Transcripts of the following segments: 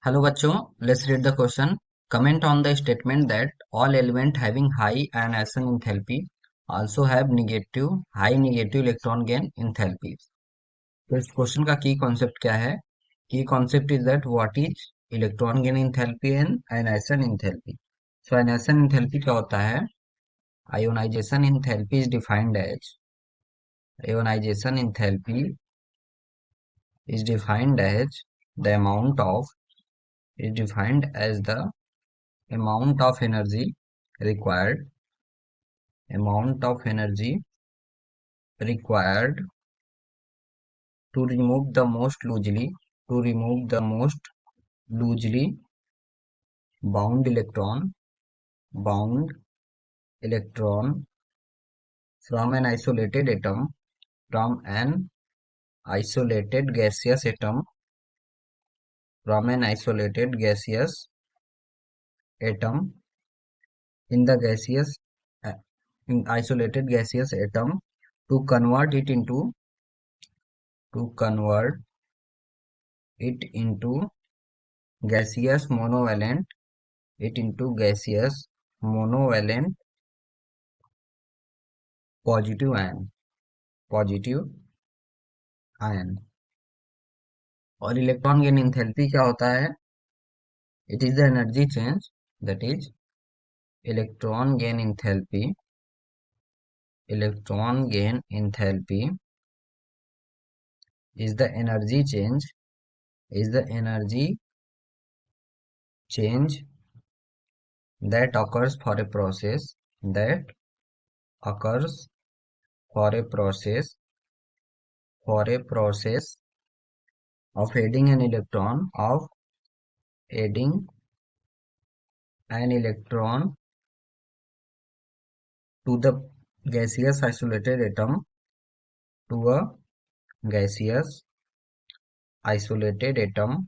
Hello bachcho, let's read the question. Comment on the statement that all elements having high ionization enthalpy also have high negative electron gain enthalpy. तो इस question का की concept क्या है? Key concept is that what is electron gain enthalpy and ionization enthalpy. So ionization enthalpy क्या होता है? Ionization enthalpy ionization enthalpy is defined as the amount of is defined as the amount of energy required amount of energy required to remove the most loosely bound bound electron from an isolated atom from an isolated gaseous atom from an isolated gaseous atom in the gaseous uh, in isolated gaseous atom to convert it into gaseous monovalent monovalent positive positive ion. और electron gain enthalpy क्या होता है? It is the energy change that is electron gain enthalpy electron gain enthalpy is the energy change is the energy change that occurs for a process that occurs for a process of adding an electron to the gaseous to a gaseous isolated atom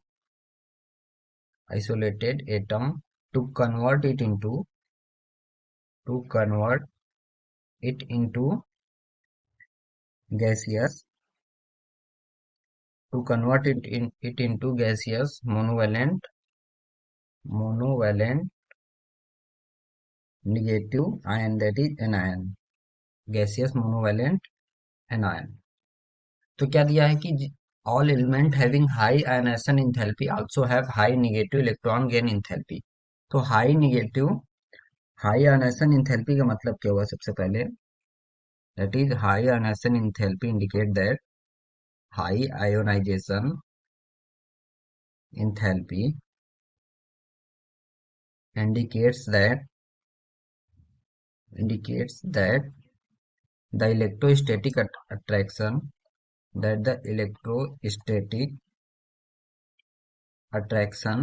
to convert it into gaseous it into gaseous monovalent negative ion, that is anion, gaseous monovalent anion. तो क्या दिया है कि all element having high ionization enthalpy also have high negative electron gain enthalpy. तो high ionization enthalpy का मतलब क्या हुआ? सबसे पहले that is high ionization enthalpy indicate that high ionization enthalpy indicates that the electrostatic attraction that the electrostatic attraction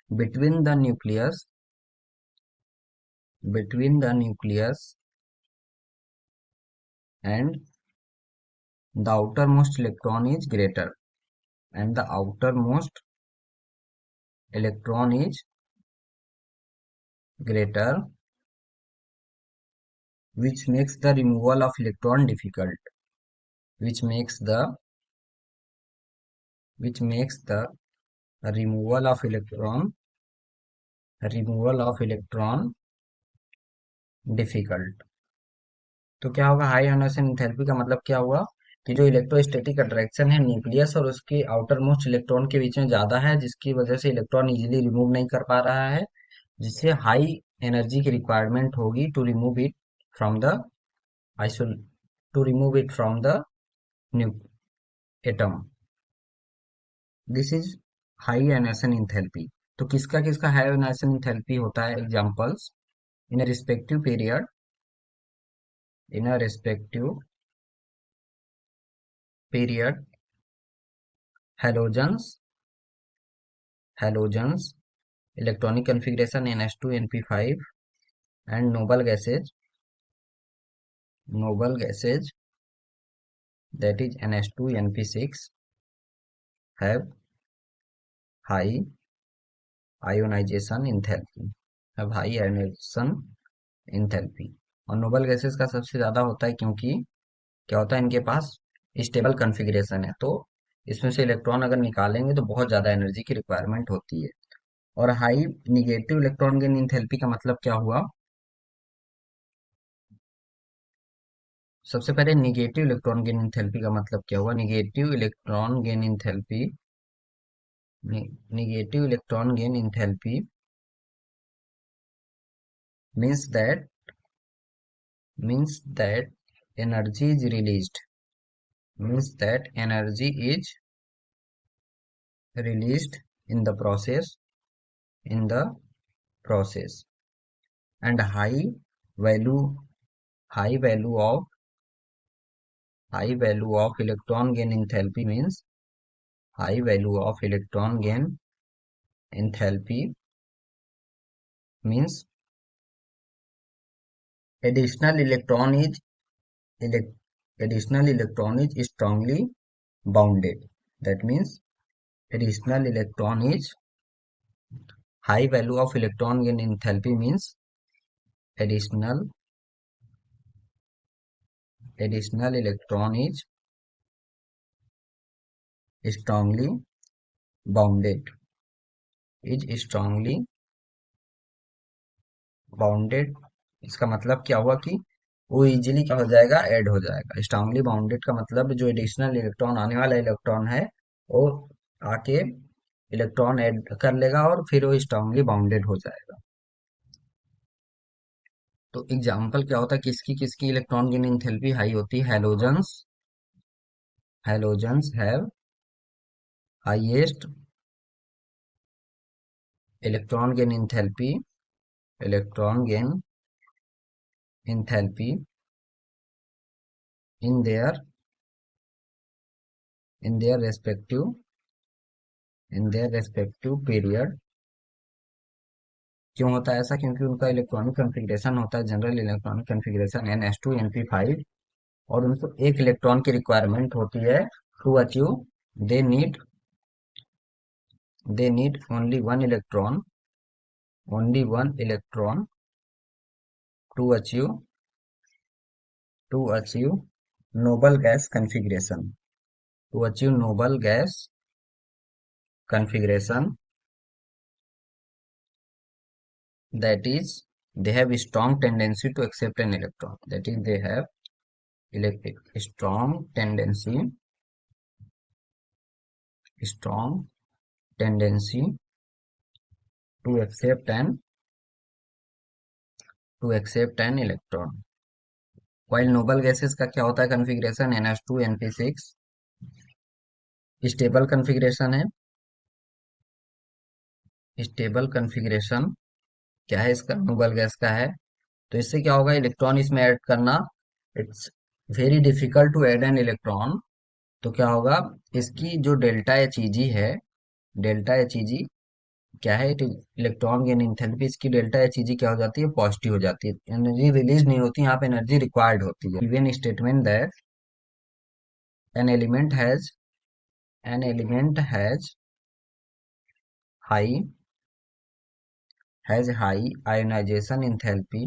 between the nucleus and the outermost electron is greater, and the outermost electron is greater, which makes the removal of electron difficult, which makes the removal of electron difficult. तो क्या होगा? High ionisation enthalpy का मतलब क्या हुआ कि जो electrostatic attraction है न्यूक्लियस और उसके आउटर मोस्ट इलेक्ट्रॉन के बीच में ज्यादा है, जिसकी वजह से इलेक्ट्रॉन इजीली रिमूव नहीं कर पा रहा है, जिससे हाई एनर्जी की रिक्वायरमेंट होगी to remove it from the isolated to remove it from the new atom. This is high ionisation enthalpy. तो किसका किसका हाई आयोनाइजेशन एंथैल्पी होता है? Examples in a respective period in a respective period halogens electronic configuration ns2 np5 and noble gases that is ns2 np6 have high ionization enthalpy और noble gases का सबसे ज्यादा होता है, क्योंकि क्या होता है? इनके पास स्टेबल कॉन्फ़िगरेशन है. तो इसमें से इलेक्ट्रॉन अगर निकालेंगे तो बहुत ज्यादा एनर्जी की रिक्वायरमेंट होती है। और high negative electron gain enthalpy का मतलब क्या हुआ? सबसे पहले निगेटिव इलेक्ट्रॉन गेन इंथैल्पी का मतलब क्या हुआ? Negative electron gain enthalpy, negative electron gain enthalpy means that means that energy is released, means that energy is released in the process, in the process. And value high value of high value of electron gain enthalpy means high value of electron gain enthalpy means additional electron is elect, additional electron is strongly bounded. That means additional electron is high value of electron gain enthalpy means additional electron strongly bounded strongly bounded. इसका मतलब क्या हुआ कि वो easily क्या हो जाएगा, add हो जाएगा। स्ट्रांगली बाउंडेड का मतलब जो एडिशनल इलेक्ट्रॉन आने वाला इलेक्ट्रॉन है वो आके इलेक्ट्रॉन ऐड कर लेगा और फिर वो स्ट्रांगली बाउंडेड हो जाएगा। तो एग्जांपल क्या होता है, किसकी किसकी इलेक्ट्रॉन की एंथैल्पी हाई होती है? Halogens, halogens have highest electron gain enthalpy, electron gain enthalpy in their in their respective period. क्यों होता है ऐसा? क्योंकि उनका इलेक्ट्रॉनिक कॉन्फ़िगरेशन होता है general electronic configuration NH2 NP5, और उनको एक इलेक्ट्रॉन की रिक्वायरमेंट होती है to achieve. They need only one electron, to achieve noble gas configuration, to achieve noble gas configuration. That is, they have a strong tendency to accept an electron. That is, they have strong tendency, strong tendency to accept an electron. While noble gases का क्या होता है configuration? NH2 NP6 stable configuration है। Stable configuration क्या है इसका? Noble gas का है। तो इससे क्या होगा, इलेक्ट्रॉन इसमें ऐड करना, it's very difficult to add an electron. तो क्या होगा, इसकी जो डेल्टा एच ई जी है, डेल्टा एच ई जी क्या है? इलेक्ट्रॉन गेन एंथैल्पी, इसकी डेल्टा एच ई जी क्या हो जाती है? पॉजिटिव हो जाती है। एनर्जी रिलीज नहीं होती, यहाँ पे एनर्जी रिक्वायर्ड होती है। Even statement that an element has high high ionisation enthalpy,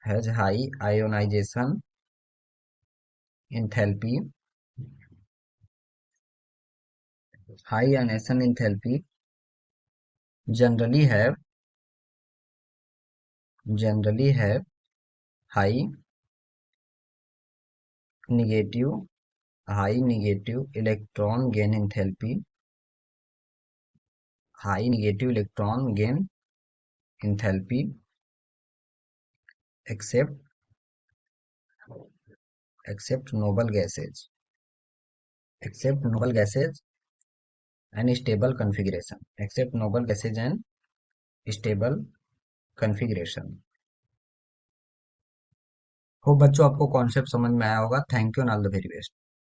has high ionisation enthalpy, high ionisation enthalpy generally have high negative electron gain enthalpy, high negative electron gain enthalpy except noble gases, and stable configuration, except noble gases and stable configuration। हो बच्चों, आपको concept समझ में आया होगा। Thank you and all the very best.